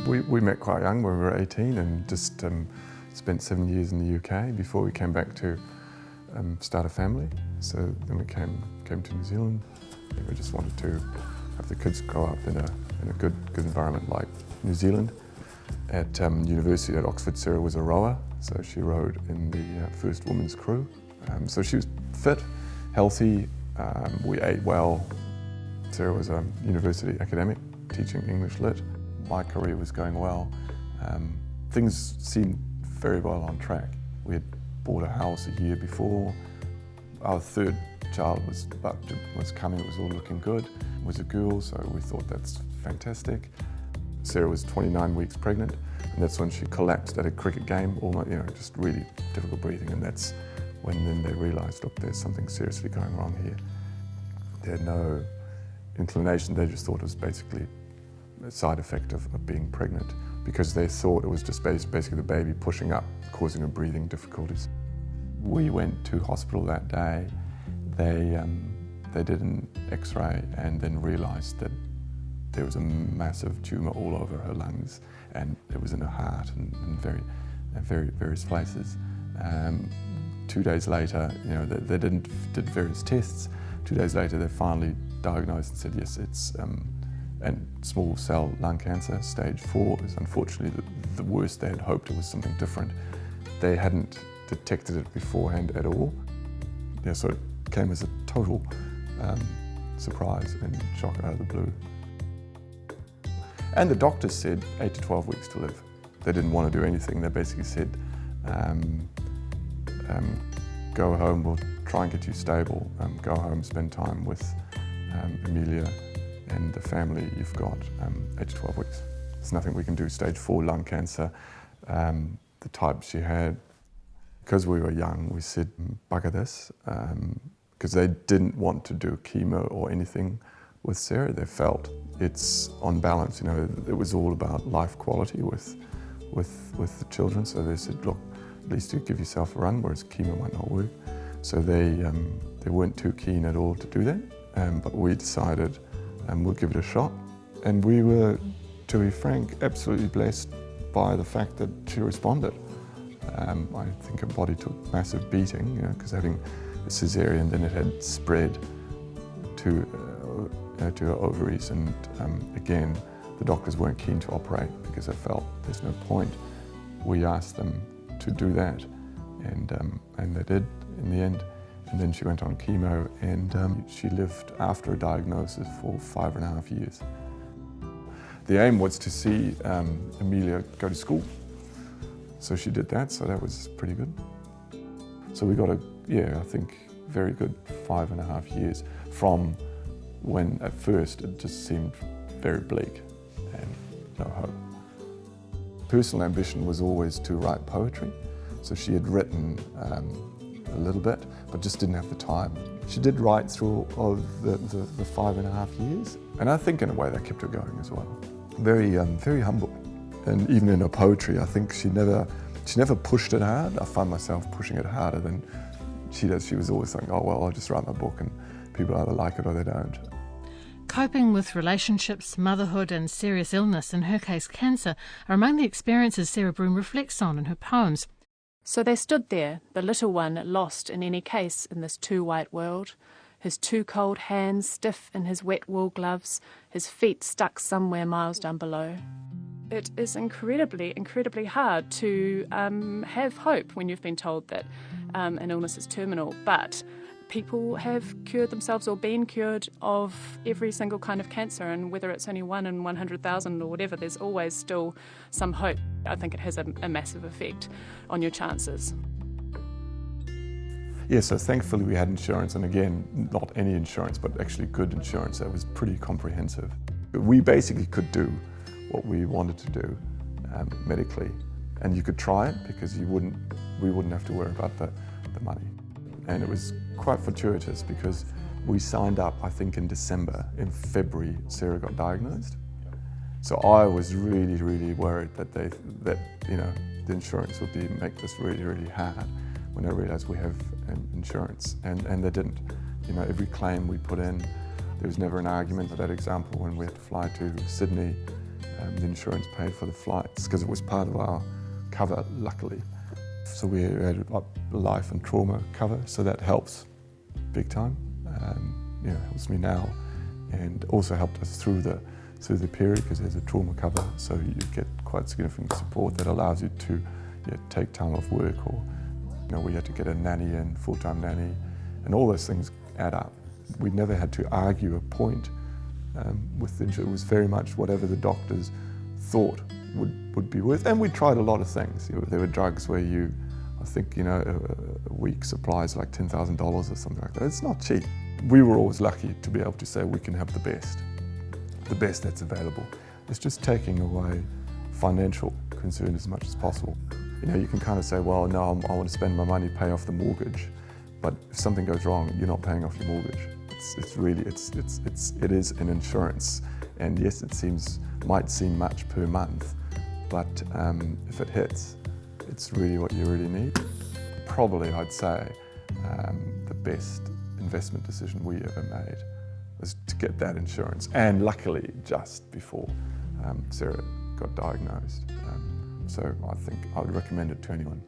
We met quite young when we were 18 and just spent 7 years in the UK before we came back to start a family. So then we came to New Zealand. We just wanted to have the kids grow up in a good environment like New Zealand. At university at Oxford, Sarah was a rower, so she rowed in the first women's crew. So she was fit, healthy, we ate well. Sarah was a university academic, teaching English Lit. My career was going well. Things seemed very well on track. We had bought a house a year before. Our third child was coming, it was all looking good. It was a girl, so we thought that's fantastic. Sarah was 29 weeks pregnant, and that's when she collapsed at a cricket game, almost, just really difficult breathing, and that's when then they realised, look, there's something seriously going wrong here. They had no inclination, they just thought it was basically a side effect of being pregnant, because they thought it was just basically the baby pushing up, causing her breathing difficulties. We went to hospital that day. They did an X-ray and then realised that there was a massive tumour all over her lungs, and it was in her heart and various places. 2 days later, they did various tests. 2 days later, they finally diagnosed and said, yes, it's and small cell lung cancer, stage 4 is unfortunately the worst. They had hoped it was something different. They hadn't detected it beforehand at all. Yeah, so it came as a total surprise and shock out of the blue. And the doctors said 8 to 12 weeks to live. They didn't want to do anything. They basically said, go home, we'll try and get you stable. Go home, spend time with Amelia and the family you've got, 8 to 12 weeks. There's nothing we can do. Stage 4 lung cancer, the type she had. Because we were young, we said, bugger this, because they didn't want to do chemo or anything with Sarah. They felt it's on balance, it was all about life quality with the children. So they said, look, at least you give yourself a run, whereas chemo might not work. So they weren't too keen at all to do that, but we decided we'll give it a shot. And we were, to be frank, absolutely blessed by the fact that she responded. I think her body took a massive beating, because having a cesarean, then it had spread to her ovaries, and again, the doctors weren't keen to operate because they felt there's no point. We asked them to do that, and they did in the end. And then she went on chemo, and she lived after a diagnosis for 5.5 years. The aim was to see Amelia go to school. So she did that, so that was pretty good. So we got I think, very good 5.5 years from when at first it just seemed very bleak and no hope. Personal ambition was always to write poetry. So she had written a little bit, but just didn't have the time. She did write through all the 5.5 years, and I think in a way that kept her going as well. Very humble. And even in her poetry, I think she never pushed it hard. I find myself pushing it harder than she does. She was always saying, oh, well, I'll just write my book and people either like it or they don't. Coping with relationships, motherhood and serious illness, in her case cancer, are among the experiences Sarah Broom reflects on in her poems. So they stood there, the little one lost in any case in this too white world, his 2 cold hands stiff in his wet wool gloves, his feet stuck somewhere miles down below. It is incredibly, incredibly hard to have hope when you've been told that an illness is terminal, but people have cured themselves or been cured of every single kind of cancer, and whether it's only 1 in 100,000 or whatever, there's always still some hope. I think it has a massive effect on your chances. Yeah, so thankfully we had insurance, and again, not any insurance, but actually good insurance that was pretty comprehensive. We basically could do what we wanted to do medically, and you could try it because we wouldn't have to worry about the money. And it was quite fortuitous because we signed up, I think, in December. In February, Sarah got diagnosed. So I was really, really worried that the insurance would make this really, really hard when I realised we have insurance, and they didn't. Every claim we put in, there was never an argument. For that example, when we had to fly to Sydney The insurance paid for the flights because it was part of our cover, luckily. So we had a life and trauma cover, so that helps big time. Helps me now, and also helped us through the period because there's a trauma cover, so you get quite significant support that allows you to take time off work, or we had to get a nanny in, full-time nanny, and all those things add up. We never had to argue a point with the insurance. It was very much whatever the doctors thought would be worth, and we tried a lot of things. There were drugs where I think a week supply is like $10,000 or something like that. It's not cheap. We were always lucky to be able to say we can have the best that's available. It's just taking away financial concern as much as possible. You can kind of say, well, no, I want to spend my money, pay off the mortgage, but if something goes wrong, you're not paying off your mortgage. It is an insurance, and yes, might seem much per month, but if it hits, it's really what you really need. Probably, I'd say, the best investment decision we ever made was to get that insurance, and luckily just before Sarah got diagnosed. So I think I would recommend it to anyone.